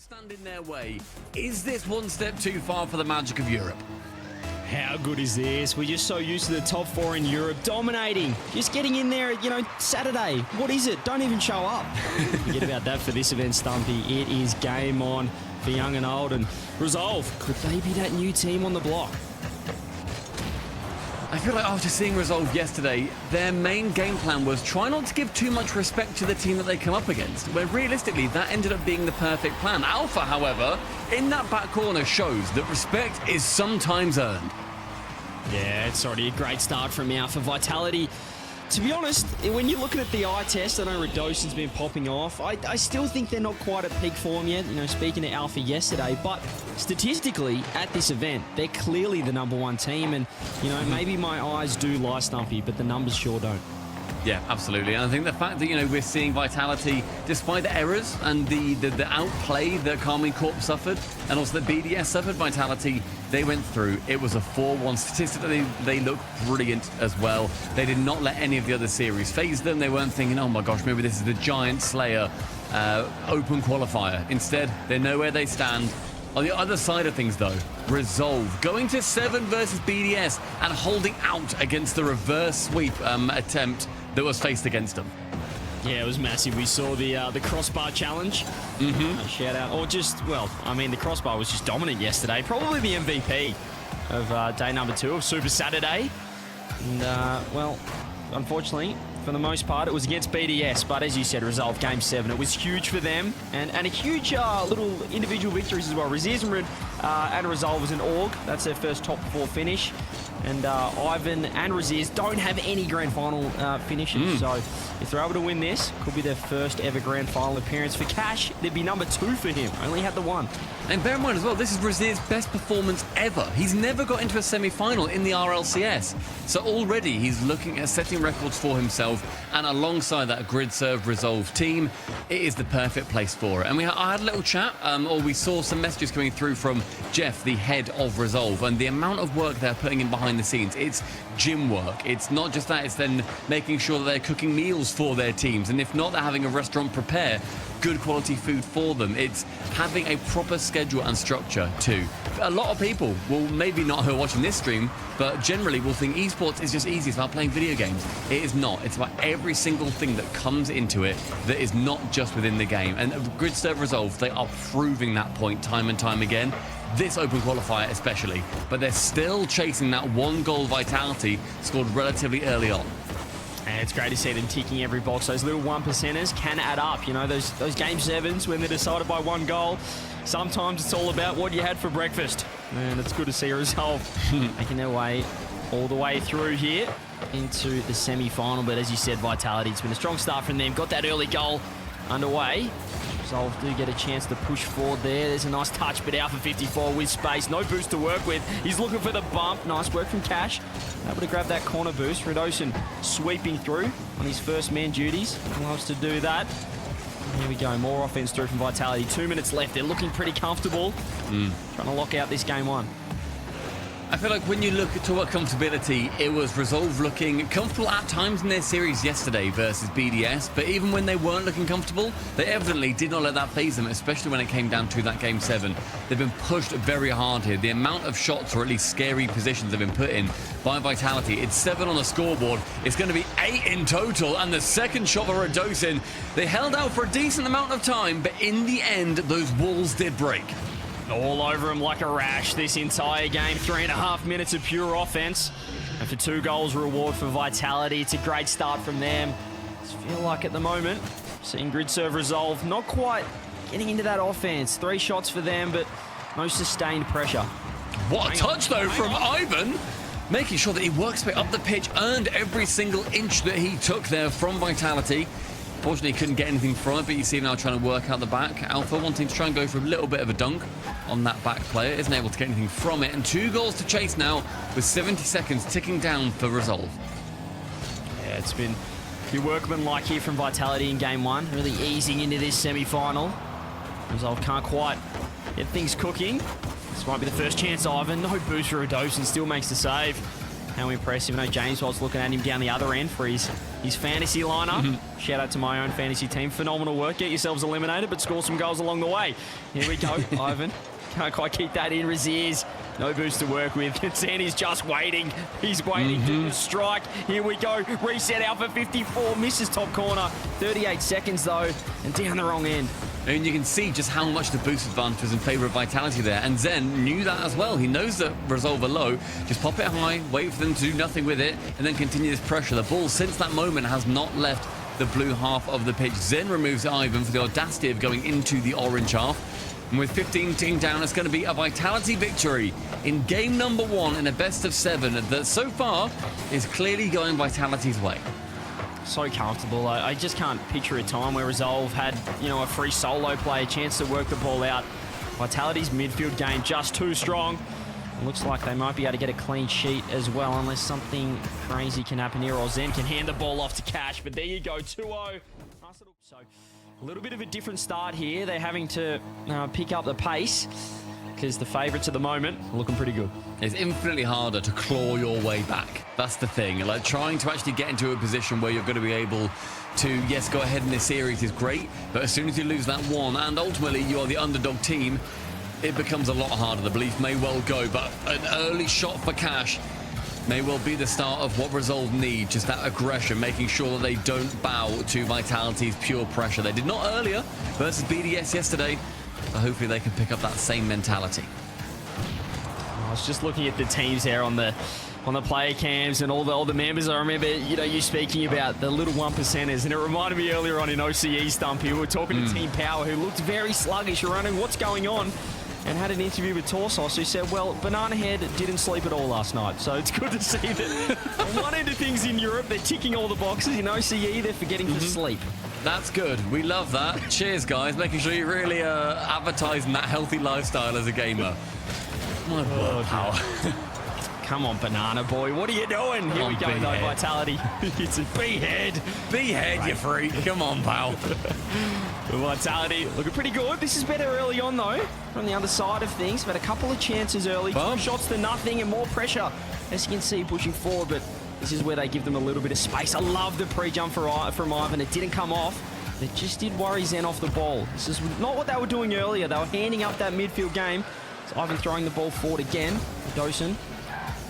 stand in their way. Is this one step too far for the magic of Europe? How good is this? We're just so used to the top four in Europe dominating. Just getting in there, Saturday. What is it? Don't even show up. Forget about that for this event, Stumpy. It is game on for young and old. And Resolve, could they be that new team on the block? I feel like after seeing Resolve yesterday, their main game plan was try not to give too much respect to the team that they come up against, where realistically that ended up being the perfect plan. Alpha, however, in that back corner shows that respect is sometimes earned. Yeah, it's already a great start from Alpha. Vitality, to be honest, when you're looking at the eye test, I know Radosin's been popping off. I still think they're not quite at peak form yet, speaking to Alpha yesterday, but statistically at this event, they're clearly the #1 team, and, maybe my eyes do lie, Stumpy, but the numbers sure don't. Yeah, absolutely. And I think the fact that, we're seeing Vitality, despite the errors and the outplay that Carmine Corp suffered, and also that BDS suffered, Vitality, they went through. It was a 4-1. Statistically, they look brilliant as well. They did not let any of the other series phase them. They weren't thinking, oh my gosh, maybe this is the Giant Slayer open qualifier. Instead, they know where they stand. On the other side of things, though, Resolve going to 7 versus BDS and holding out against the reverse sweep attempt that was faced against them. Yeah, it was massive. We saw the crossbar challenge. Shout out. Or the crossbar was just dominant yesterday. Probably the MVP of day number 2 of Super Saturday. And, unfortunately, for the most part, it was against BDS. But as you said, Resolve Game 7, it was huge for them. And a huge little individual victories as well. Razizmrid and Resolve was an org. That's their first top 4 finish. And Ivan and Raziz don't have any grand final finishes. So if they're able to win this, could be their first ever grand final appearance. For Cash, it'd be number 2 for him. Only had the 1. And bear in mind as well, this is Raziz's best performance ever. He's never got into a semi-final in the RLCS. So already he's looking at setting records for himself. And alongside that grid serve Resolve team, it is the perfect place for it. And I had a little chat, or we saw some messages coming through from Jeff, the head of Resolve, and the amount of work they're putting in behind the scenes. It's gym work. It's not just that, it's then making sure that they're cooking meals for their teams. And if not, they're having a restaurant prepare good quality food for them. It's having a proper schedule and structure too. A lot of people will maybe not who are watching this stream, but generally will think esports is just easy. It's about playing video games. It is not. It's about every single thing that comes into it that is not just within the game. And Grid Serve Resolve, they are proving that point time and time again. This open qualifier especially, but they're still chasing that 1 goal Vitality scored relatively early on. And it's great to see them ticking every box. Those little 1%ers can add up. Those game 7s when they're decided by 1 goal. Sometimes it's all about what you had for breakfast. And it's good to see Resolve making their way all the way through here into the semi-final. But as you said, Vitality, it's been a strong start from them. Got that early goal underway. Resolve do get a chance to push forward there. There's a nice touch, but Alpha 54 with space. No boost to work with. He's looking for the bump. Nice work from Cash. Able to grab that corner boost. Radosin sweeping through on his first man duties. Loves to do that. And here we go. More offense through from Vitality. 2 minutes left. They're looking pretty comfortable. Trying to lock out this game 1. I feel like when you look at comfortability, it was Resolve looking comfortable at times in their series yesterday versus BDS, but even when they weren't looking comfortable, they evidently did not let that faze them, especially when it came down to that Game 7. They've been pushed very hard here. The amount of shots, or at least scary positions, have been put in by Vitality. It's 7 on the scoreboard. It's going to be 8 in total, and the second shot for Radosin. They held out for a decent amount of time, but in the end, those walls did break. All over him like a rash this entire game. 3.5 minutes of pure offense. And for 2 goals reward for Vitality. It's a great start from them. I feel like at the moment, seeing Grid Serve Resolve not quite getting into that offense. 3 shots for them, but no sustained pressure. What a touch, though, from Ivan. Making sure that he works way up the pitch, earned every single inch that he took there from Vitality. Unfortunately, he couldn't get anything from it, but you see him now trying to work out the back. Alpha wanting to try and go for a little bit of a dunk on that back player. Isn't able to get anything from it. And 2 goals to chase now with 70 seconds ticking down for Resolve. Yeah, it's been a few workmanlike here from Vitality in Game 1. Really easing into this semi-final. Resolve can't quite get things cooking. This might be the first chance, Ivan. No boost for Radosin, still makes the save. How impressive. I know James was looking at him down the other end for his fantasy lineup. Shout out to my own fantasy team. Phenomenal work. Get yourselves eliminated, but score some goals along the way. Here we go, Ivan. Can't quite keep that in. Raziers, no boost to work with. Zen is just waiting. He's waiting to strike. Here we go. Reset Alpha 54. Misses top corner. 38 seconds, though, and down the wrong end. And you can see just how much the boost advantage was in favor of Vitality there. And Zen knew that as well. He knows that Resolve are low. Just pop it high, wait for them to do nothing with it, and then continue this pressure. The ball, since that moment, has not left the blue half of the pitch. Zen removes Ivan for the audacity of going into the orange half. And with 15 team down, it's going to be a Vitality victory in game number 1 in a best of 7 that so far is clearly going Vitality's way. So comfortable. I just can't picture a time where Resolve had, a free solo play, a chance to work the ball out. Vitality's midfield game just too strong. It looks like they might be able to get a clean sheet as well, unless something crazy can happen here, or Zen can hand the ball off to Cash. But there you go, 2-0. So a little bit of a different start here. They're having to pick up the pace, because the favourites at the moment are looking pretty good. It's infinitely harder to claw your way back. That's the thing. Like, trying to actually get into a position where you're going to be able to, yes, go ahead in this series is great, but as soon as you lose that one, and ultimately you are the underdog team, it becomes a lot harder. The belief may well go, but an early shot for Cash may well be the start of what Resolve need, just that aggression, making sure that they don't bow to Vitality's pure pressure. They did not earlier versus BDS yesterday, so hopefully they can pick up that same mentality. I was just looking at the teams there on the player cams and all the members. I remember, you speaking about the little 1%ers, and it reminded me earlier on in OCE, Stumpy, we were talking to Team Power, who looked very sluggish. You're wondering what's going on, and had an interview with Torsos, who said, well, Banana Head didn't sleep at all last night. So it's good to see that on one end of things in Europe, they're ticking all the boxes. In OCE, they're forgetting to sleep. That's good. We love that. Cheers, guys. Making sure you're really advertising that healthy lifestyle as a gamer. My word, pal. Come on, Banana Boy. What are you doing? Here we go, though, Vitality. It's a B-head. B-head, right. You freak. Come on, pal. Vitality looking pretty good. This is better early on, though. From the other side of things. Had a couple of chances early. 2 shots to nothing and more pressure. As you can see, pushing forward, but this is where they give them a little bit of space. I love the pre-jump from Ivan. It didn't come off. It just did worry Zen off the ball. This is not what they were doing earlier. They were handing up that midfield game. So Ivan throwing the ball forward again. Dosen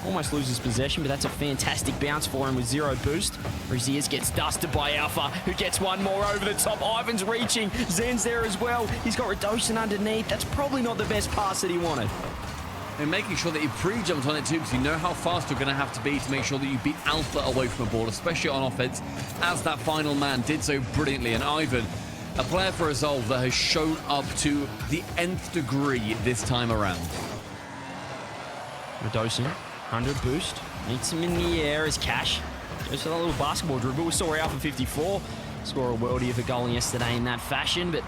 almost loses possession, but that's a fantastic bounce for him with 0 boost. Raziers gets dusted by Alpha, who gets one more over the top. Ivan's reaching. Zen's there as well. He's got Redosen underneath. That's probably not the best pass that he wanted. And making sure that you pre-jumped on it too, because you know how fast you're going to have to be to make sure that you beat Alpha away from the ball, especially on offense, as that final man did so brilliantly. And Ivan, a player for Resolve that has shown up to the nth degree this time around. Redosen, 100 boost, meets him in the air as Cash goes for that little basketball dribble. We saw Alpha 54 score a worldie of a goal yesterday in that fashion, but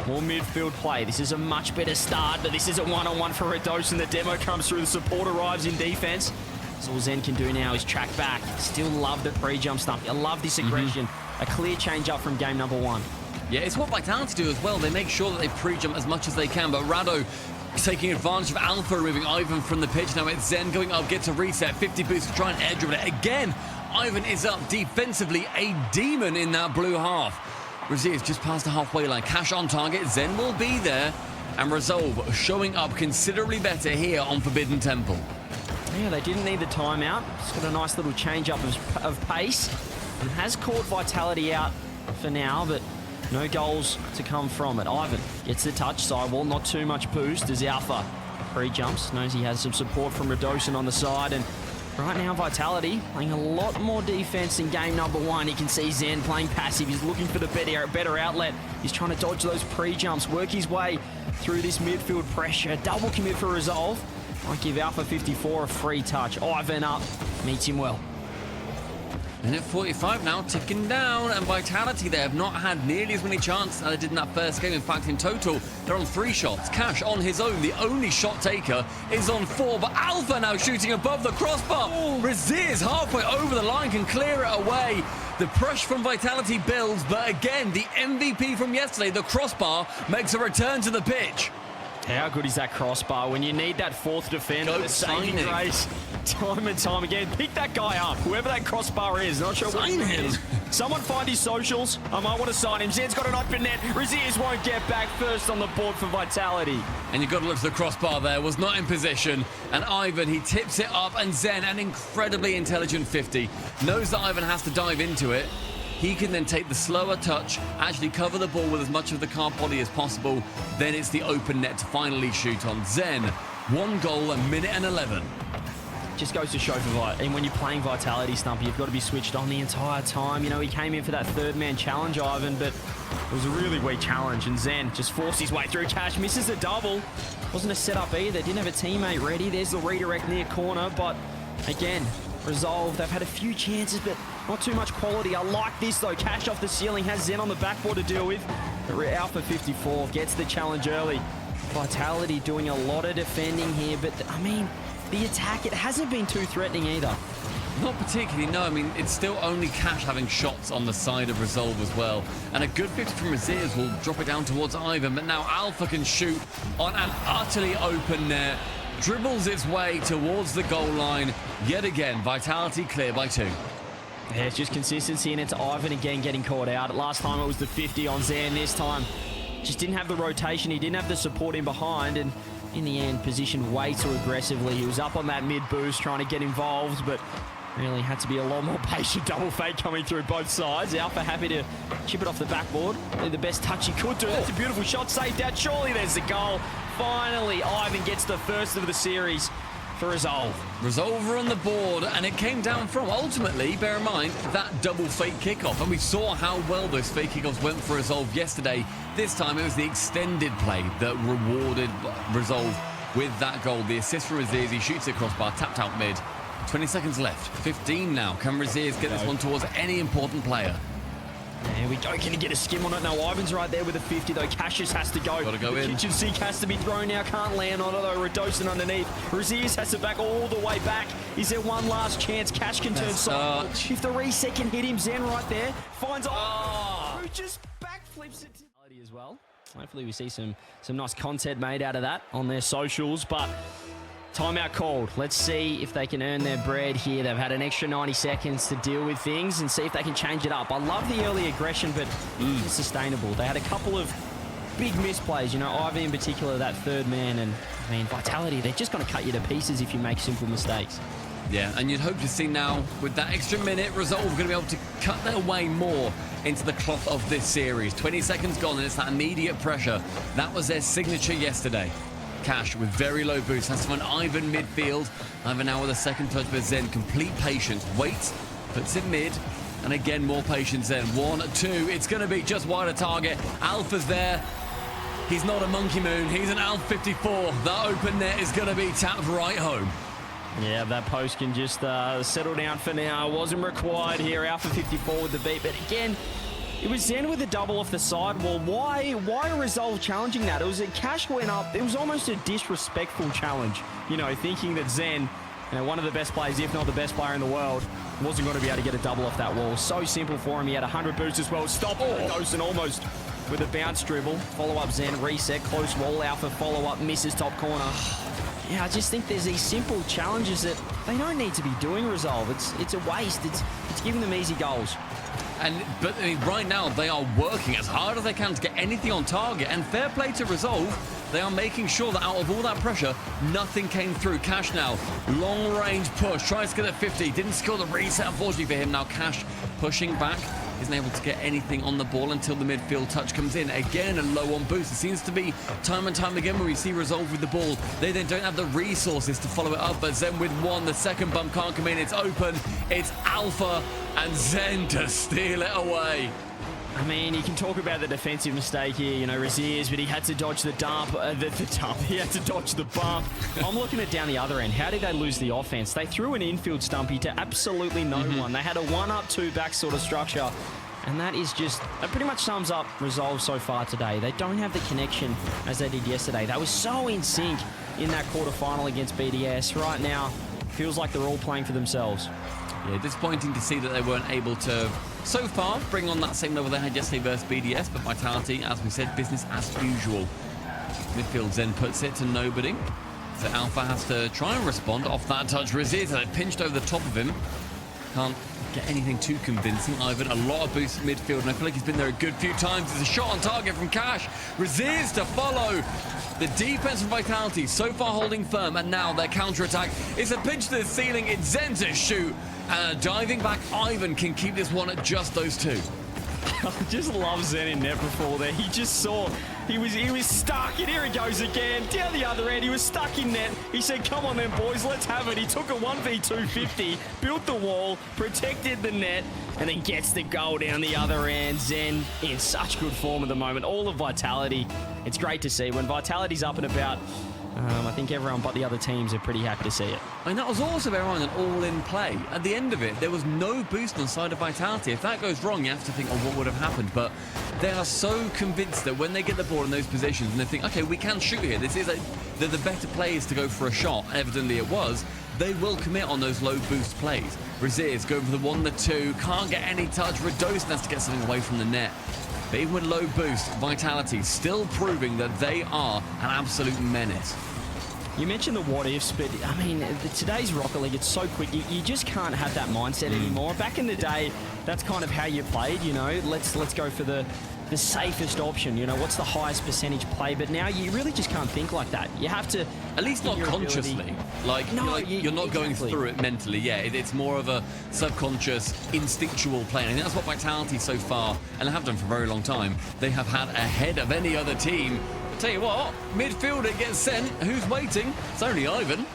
more midfield play. This is a much better start, but this is a one-on-one for Redosen. The demo comes through, the support arrives in defense. So all Zen can do now is track back. Still love the pre-jump stuff. I love this aggression. A clear change up from game number 1. Yeah, it's what Vitality do as well. They make sure that they pre-jump as much as they can, but Rado taking advantage of Alpha, removing Ivan from the pitch. Now it's Zen going up, gets a reset, 50 boost to try and air dribble it again. Ivan is up defensively, a demon in that blue half. Raziers just past the halfway line. Cash on target. Zen will be there. And Resolve showing up considerably better here on Forbidden Temple. Yeah, they didn't need the timeout. Just got a nice little change up of pace. And has caught Vitality out for now, but no goals to come from it. Ivan gets the touch sidewall. Not too much boost as Alpha pre-jumps. Knows he has some support from Redosen on the side. And right now, Vitality playing a lot more defense in game number 1. You can see Zen playing passive. He's looking for the better outlet. He's trying to dodge those pre-jumps, work his way through this midfield pressure. Double commit for Resolve. Might give Alpha 54 a free touch. Ivan up, meets him well. Minute 45 now, ticking down, and Vitality, they have not had nearly as many chances as they did in that first game. In fact, in total, they're on 3 shots. Cash on his own, the only shot taker, is on 4, but Alpha now shooting above the crossbar. Raziers halfway over the line, can clear it away. The pressure from Vitality builds, but again, the MVP from yesterday, the crossbar, makes a return to the pitch. How good is that crossbar when you need that fourth defender to saving grace time and time again? Pick that guy up, whoever that crossbar is. Not sure what it is. Someone find his socials. I might want to sign him. Zen's got an open net. Raziers won't get back first on the board for Vitality. And you've got to look to the crossbar there. Was not in position. And Ivan, he tips it up. And Zen, an incredibly intelligent 50, knows that Ivan has to dive into it. He can then take the slower touch, actually cover the ball with as much of the car body as possible. Then it's the open net to finally shoot on. Zen, 1 goal, a minute and 11. Just goes to show and when you're playing Vitality, Stumpy, you've got to be switched on the entire time. You know, he came in for that third-man challenge, Ivan, but it was a really weak challenge, and Zen just forced his way through. Cash misses the double. Wasn't a setup either. Didn't have a teammate ready. There's the redirect near corner, but again, Resolve, they've had a few chances, but not too much quality. I like this, though. Cash off the ceiling, has Zen on the backboard to deal with. Alpha 54 gets the challenge early. Vitality doing a lot of defending here, but, I mean, the attack, it hasn't been too threatening either. Not particularly, no. I mean, it's still only Cash having shots on the side of Resolve as well. And a good 50 from Raziers will drop it down towards Ivan, but now Alpha can shoot on an utterly open net. Dribbles its way towards the goal line. Yet again, Vitality clear by 2. Yeah, it's just consistency, and it's Ivan again getting caught out. Last time it was the 50 on Zen. This time, just didn't have the rotation. He didn't have the support in behind, and in the end, positioned way too aggressively. He was up on that mid boost trying to get involved, but really had to be a lot more patient. Double fake coming through both sides. Alpha happy to chip it off the backboard. Really the best touch he could do. That's a beautiful shot, saved out. Surely there's the goal. Finally, Ivan gets the first of the series for Resolve. Resolve are on the board, and it came down from, ultimately, bear in mind, that double fake kickoff. And we saw how well those fake kickoffs went for Resolve yesterday. This time it was the extended play that rewarded Resolve with that goal. The assist for Raziers, he shoots it crossbar, tapped out mid. 20 seconds left, 15 now. Can Raziers get this one towards any important player? There we go. Can he get a skim on it? No, Ivan's right there with a 50, though. Cassius has to go. Got to go in. Kitchen Sink has to be thrown now. Can't land on it, though. Redosin underneath. Raziers has to back all the way back. Is there one last chance? Cash can turn side. If the reset can hit him, Zen right there. Finds Ivan, who just backflips it to as well. Hopefully we see some nice content made out of that on their socials, but timeout called. Let's see if they can earn their bread here. They've had an extra 90 seconds to deal with things and see if they can change it up. I love the early aggression, but it's sustainable. They had a couple of big misplays, you know, Ivy in particular, that third man, and I mean, Vitality, they're just going to cut you to pieces if you make simple mistakes. Yeah, and you'd hope to see now, with that extra minute, Resolve going to be able to cut their way more into the cloth of this series. 20 seconds gone, and it's that immediate pressure. That was their signature yesterday. Cash with very low boost has to find Ivan midfield. Ivan now with a second touch, but Zen complete patience. Waits, puts it mid, and again more patience then. 1, 2, it's going to be just wide of target. Alpha's there. He's not a monkey moon, he's an Alpha 54. That open net is going to be tapped right home. Yeah, that post can just settle down for now. Wasn't required here. Alpha 54 with the beat, but again, it was Zen with a double off the sidewall. Why Resolve challenging that? It was a Cash went up. It was almost a disrespectful challenge. You know, thinking that Zen, you know, one of the best players, if not the best player in the world, wasn't going to be able to get a double off that wall. So simple for him. He had 100 boosts as well. Stop Dawson almost with a bounce dribble. Follow up Zen, reset, close wall. Alpha follow up, misses top corner. Yeah, I just think there's these simple challenges that they don't need to be doing, Resolve. It's a waste. It's giving them easy goals. But I mean, right now, they are working as hard as they can to get anything on target. And fair play to Resolve. They are making sure that out of all that pressure, nothing came through. Cash now, long range push, tries to get at 50. Didn't score the reset, unfortunately for him. Now Cash pushing back. Isn't able to get anything on the ball until the midfield touch comes in. Again, a low on boost. It seems to be time and time again where we see Resolve with the ball. They then don't have the resources to follow it up, but Zen with one. The second bump can't come in. It's open. It's Alpha and Zen to steal it away. I mean, you can talk about the defensive mistake here, you know, Raziers, but he had to dodge the dump, he had to dodge the bump. I'm looking at down the other end. How did they lose the offense? They threw an infield stumpy to absolutely no one. They had a 1-up, 2-back sort of structure, and that pretty much sums up Resolve so far today. They don't have the connection as they did yesterday. They were so in sync in that quarterfinal against BDS. Right now, feels like they're all playing for themselves. Yeah, disappointing to see that they weren't able to, so far, bring on that same level they had yesterday versus BDS, but Vitality, as we said, business as usual. Midfield then puts it to nobody. So Alpha has to try and respond off that touch. Raziz had it pinched over the top of him. Can't get anything too convincing. Ivan, a lot of boost at midfield, and I feel like he's been there a good few times. There's a shot on target from Cash. Raziz to follow. The defense from Vitality so far holding firm, and now their counter-attack. It's a pinch to the ceiling. It's Zen to shoot. And diving back, Ivan can keep this one at just those two. I just love Zen in net before there. He just saw he was stuck, and here he goes again down the other end. He was stuck in net. He said, "Come on, then, boys, let's have it." He took a 1v250, built the wall, protected the net, and then gets the goal down the other end. Zen in such good form at the moment. All of Vitality. It's great to see when Vitality's up and about. I think everyone but the other teams are pretty happy to see it. And that was also, bear in mind, an all-in play. At the end of it, there was no boost on the side of Vitality. If that goes wrong, you have to think, oh, what would have happened? But they are so convinced that when they get the ball in those positions and they think, okay, we can shoot here. They're the better players to go for a shot. Evidently it was. They will commit on those low boost plays. Raziz going for the 1, the 2. Can't get any touch. Radosin has to get something away from the net. But even with low boost, Vitality still proving that they are an absolute menace. You mentioned the what-ifs, but, I mean, today's Rocket League, it's so quick. You just can't have that mindset anymore. Back in the day, that's kind of how you played, you know. Let's go for the safest option, you know. What's the highest percentage play? But now you really just can't think like that. You have to... At least not consciously. You're not going through it mentally. Yeah, it's more of a subconscious, instinctual play. And I think that's what Vitality so far, and have done for a very long time, they have had ahead of any other team. Tell you what, midfielder gets sent. Who's waiting? It's only Ivan.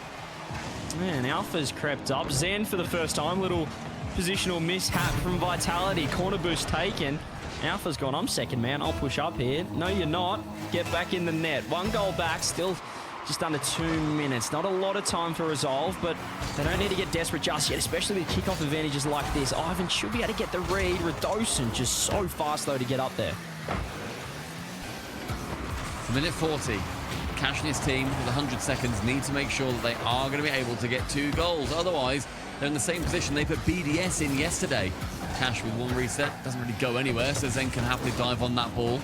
Man, Alpha's crept up. Zen for the first time. Little positional mishap from Vitality. Corner boost taken. Alpha's gone, I'm second, man. I'll push up here. No, you're not. Get back in the net. 1 goal back. Still just under 2 minutes. Not a lot of time for resolve, but they don't need to get desperate just yet, especially with kickoff advantages like this. Ivan should be able to get the read. Radosin just so fast, though, to get up there. Minute 40. Cash and his team with 100 seconds need to make sure that they are going to be able to get 2 goals. Otherwise, they're in the same position they put BDS in yesterday. Cash with 1 reset. Doesn't really go anywhere, so Zen can happily dive on that ball.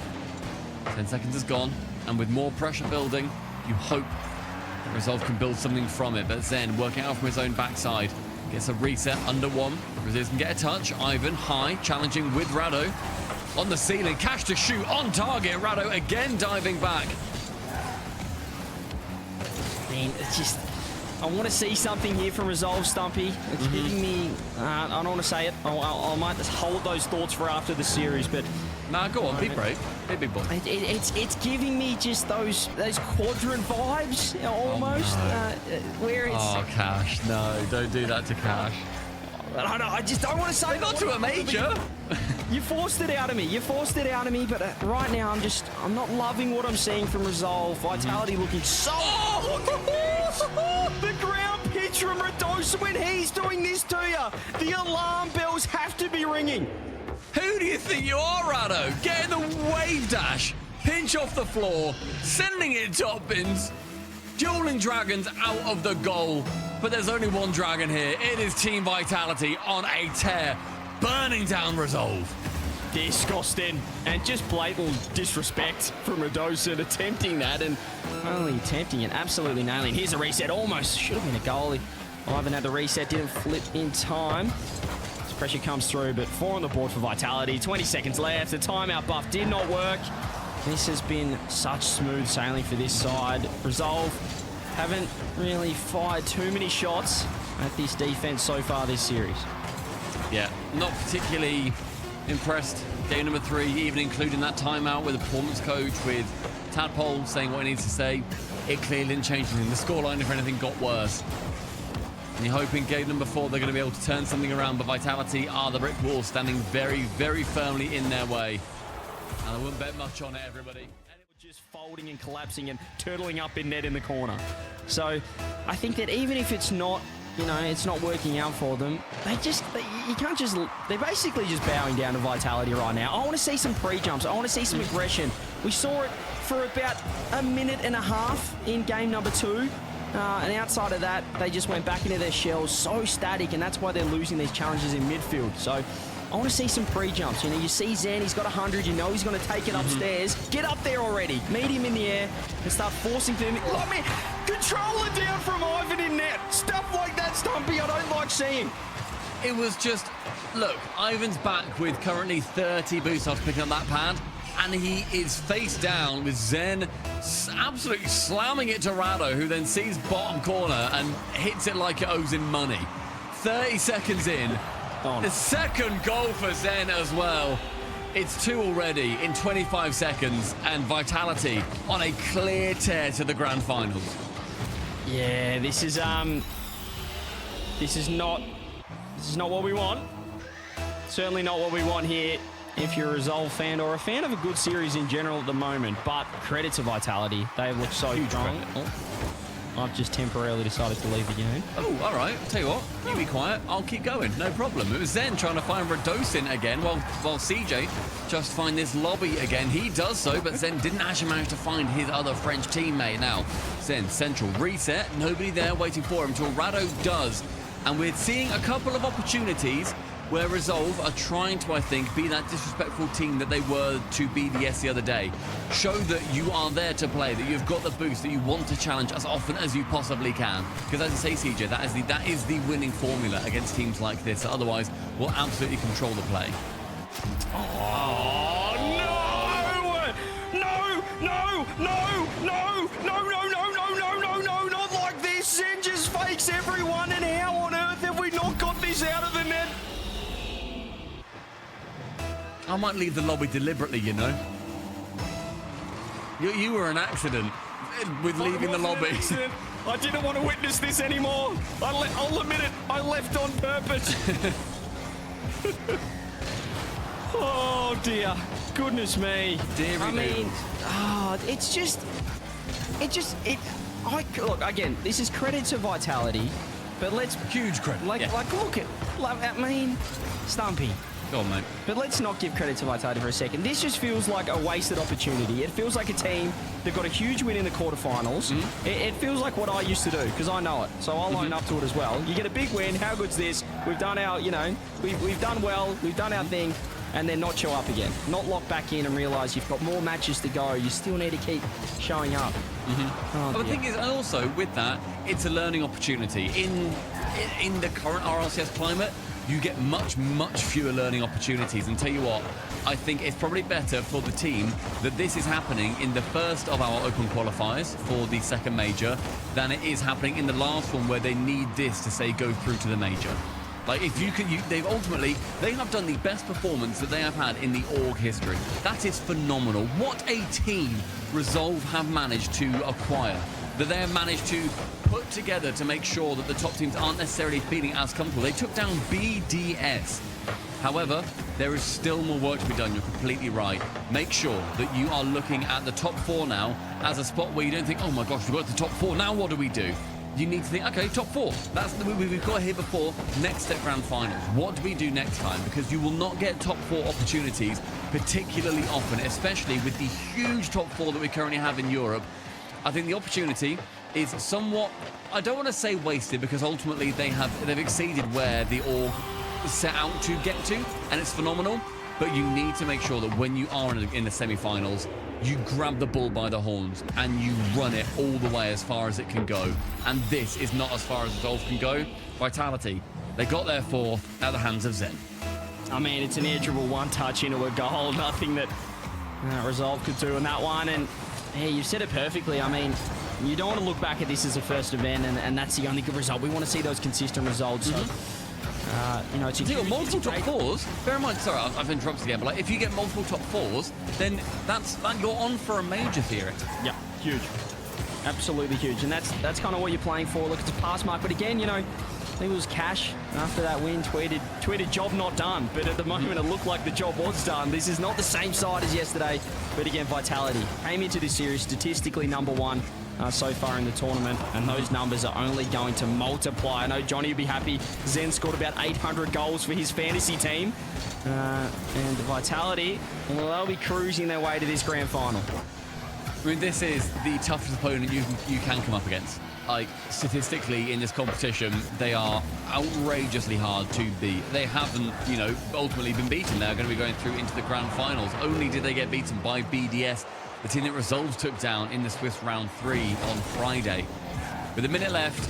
10 seconds is gone. And with more pressure building, you hope that Resolve can build something from it. But Zen working out from his own backside. Gets a reset under 1. Raziz can get a touch. Ivan high, challenging with Rado. On the ceiling, Cash to shoot, on target. Rado again diving back. I mean, it's just... I want to see something here from Resolve, Stumpy. It's giving me... I don't want to say it. I might just hold those thoughts for after the series, but... Nah, go on, be brave. Be a big boy. It's giving me just those quadrant vibes, almost. Oh, no. Where it's... Oh, Cash, no, don't do that to Cash. I know, I just don't want to say not to a major. You forced it out of me. You forced it out of me, but right now I'm not loving what I'm seeing from Resolve. Vitality looking so... Oh, look at this! The ground pitch from Radosin when he's doing this to you. The alarm bells have to be ringing. Who do you think you are, Rado? Getting the wave dash, pinch off the floor, sending it top bins, dueling dragons out of the goal. But there's only one dragon here. It is Team Vitality on a tear, burning down Resolve. Disgusting. And just blatant disrespect from Radosin attempting that and only attempting it, absolutely nailing. Here's a reset, almost should have been a goalie. Ivan had the reset, didn't flip in time. As pressure comes through, but 4 on the board for Vitality. 20 seconds left. The timeout buff did not work. This has been such smooth sailing for this side. Resolve haven't really fired too many shots at this defense so far this series. Yeah, not particularly impressed. Game number 3, even including that timeout with the performance coach, with Tadpole saying what he needs to say. It clearly didn't change anything. The scoreline, if anything, got worse. And you're hoping game number 4 they're going to be able to turn something around, but Vitality are the brick wall, standing very, very firmly in their way. And I wouldn't bet much on it, everybody. Just folding and collapsing and turtling up in net in the corner. So I think that even if it's not, you know, it's not working out for them, you can't just, they're basically just bowing down to Vitality right now. I want to see some pre-jumps. I want to see some aggression. We saw it for about a minute and a half in game number 2. And outside of that, they just went back into their shells, so static, and that's why they're losing these challenges in midfield. So I want to see some pre-jumps. You know, you see Zen, he's got 100, you know he's going to take it upstairs. Get up there already. Meet him in the air and start forcing them. I mean, control it down from Ivan in net. Stuff like that, Stumpy, I don't like seeing. It was just, look, Ivan's back with currently 30 boosts after picking up that pad, and he is face down with Zen absolutely slamming it to Rado, who then sees bottom corner and hits it like it owes him money. 30 seconds in, the second goal for Zen as well. It's 2 already in 25 seconds, and Vitality on a clear tear to the grand finals. Yeah, this is not what we want. Certainly not what we want here if you're a Resolve fan or a fan of a good series in general at the moment. But credit to Vitality. They have looked so strong. I've just temporarily decided to leave the game. Oh, all right. I'll tell you what. You be quiet. I'll keep going. No problem. It was Zen trying to find Radosin again while CJ just find this lobby again. He does so, but Zen didn't actually manage to find his other French teammate. Now, Zen central reset. Nobody there waiting for him until Rado does. And we're seeing a couple of opportunities where Resolve are trying to, I think, be that disrespectful team that they were to BDS the other day. Show that you are there to play, that you've got the boost, that you want to challenge as often as you possibly can. Because as you say, CJ, that is the winning formula against teams like this. Otherwise, we'll absolutely control the play. Oh, no! No, no, no, no, no, no, no, no, no, no, no, not like this. Zen just fakes everyone, and how on earth have we not got this out of the net? I might leave the lobby deliberately, you know. You were an accident with leaving the lobby. I didn't want to witness this anymore. I'll admit it. I left on purpose. Oh, dear. Goodness me. Deary mean, look, again, this is credit to Vitality, but let's... Huge credit. Look at... Stumpy. Go on, mate. But let's not give credit to Vitality for a second. This just feels like a wasted opportunity. It feels like a team that got a huge win in the quarterfinals. It feels like what I used to do, because I know it. So I'll own up to it as well. You get a big win. How good's this? We've done our, we've done well. We've done our thing. And then not show up again. Not lock back in and realise you've got more matches to go. You still need to keep showing up. But the thing is, and also with that, it's a learning opportunity. In the current RLCS climate, you get much fewer learning opportunities. And tell you what, I think it's probably better for the team that this is happening in the first of our open qualifiers for the second major than it is happening in the last one where they need this to say go through to the major. Like, if you can, they have done the best performance that they have had in the org history. That is phenomenal. What a team Resolve have managed to acquire, that they have managed to put together to make sure that the top teams aren't necessarily feeling as comfortable. They took down BDS. However, there is still more work to be done. You're completely right. Make sure that you are looking at the top 4 now as a spot where you don't think, oh my gosh, we've got the top 4. Now what do we do? You need to think, okay, top 4. We've got here before. Next step, grand finals. What do we do next time? Because you will not get top 4 opportunities particularly often, especially with the huge top 4 that we currently have in Europe. I think the opportunity is somewhat, I don't want to say wasted, because ultimately they've exceeded where the org set out to get to, and it's phenomenal. But you need to make sure that when you are in the semi-finals, you grab the bull by the horns and you run it all the way as far as it can go. And this is not as far as Resolve can go. Vitality, they got their 4th at the hands of Zen. I mean, it's an air dribble, one touch into a goal. Nothing that Resolve could do in that one. And hey, you said it perfectly. I mean, you don't want to look back at this as a first event, and that's the only good result. We want to see those consistent results. So, it's a multiple top 4s. Bear in mind, sorry, I've interrupted again, but like, if you get multiple top 4s, then you're on for a major theoretically. Yeah, huge. Absolutely huge. And that's kind of what you're playing for. Look, it's a pass mark. But again, I think it was Cash after that win tweeted job not done. But at the moment, it looked like the job was done. This is not the same side as yesterday. But again, Vitality came into this series statistically #1 so far in the tournament. And those numbers are only going to multiply. I know Johnny would be happy. Zen scored about 800 goals for his fantasy team. And Vitality, well, they'll be cruising their way to this grand final. I mean, this is the toughest opponent you can come up against. Like, statistically in this competition, they are outrageously hard to beat. They haven't, you know, ultimately been beaten. They're going to be going through into the grand finals. Only did they get beaten by BDS, the team that Resolve took down in the Swiss round 3 on Friday. With a minute left,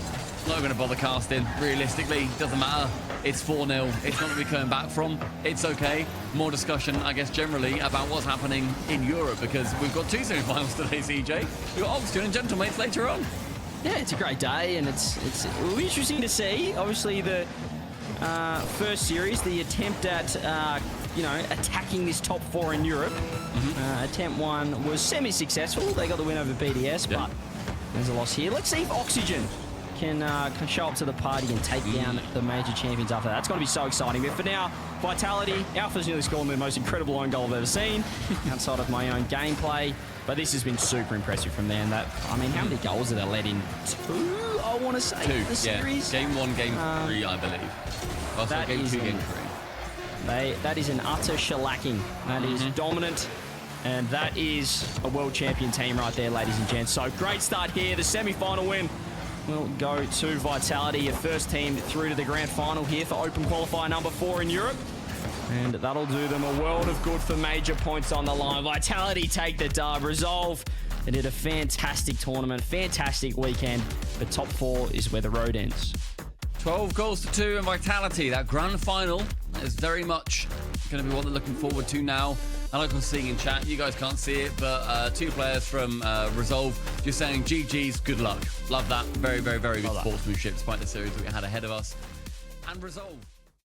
not going to bother casting. Realistically, doesn't matter. It's 4-0. It's not going to be coming back from. It's okay. More discussion, I guess, generally about what's happening in Europe, because we've got 2 semi-finals today, CJ. We've got Oxton and Gentlemates later on. Yeah, it's a great day, and it will be interesting to see. Obviously, the first series, the attempt at attacking this top 4 in Europe. Attempt 1 was semi-successful. They got the win over BDS, but there's a loss here. Let's see if Oxygen can show up to the party and take down the major champions after that. That's going to be so exciting. But for now, Vitality, Alpha's nearly scored the most incredible own goal I've ever seen outside of my own gameplay. But this has been super impressive from them. How many goals have they let in? 2, I want to say, 2, the series? Game 1, Game 3, I believe. Also, Game 2, Game 3. That is an utter shellacking. That is dominant. And that is a world champion team right there, ladies and gents. So great start here. The semi-final win will go to Vitality, your first team through to the grand final here for Open Qualifier number 4 in Europe. And that'll do them a world of good for major points on the line. Vitality take the dub. Resolve, they did a fantastic tournament, fantastic weekend. But top 4 is where the road ends. 12 goals to 2 and Vitality. That grand final is very much going to be what they're looking forward to now. I like I'm seeing in chat, you guys can't see it, but 2 players from Resolve just saying GG's, good luck. Love that. Very, very, very good sportsmanship despite the series that we had ahead of us. And Resolve.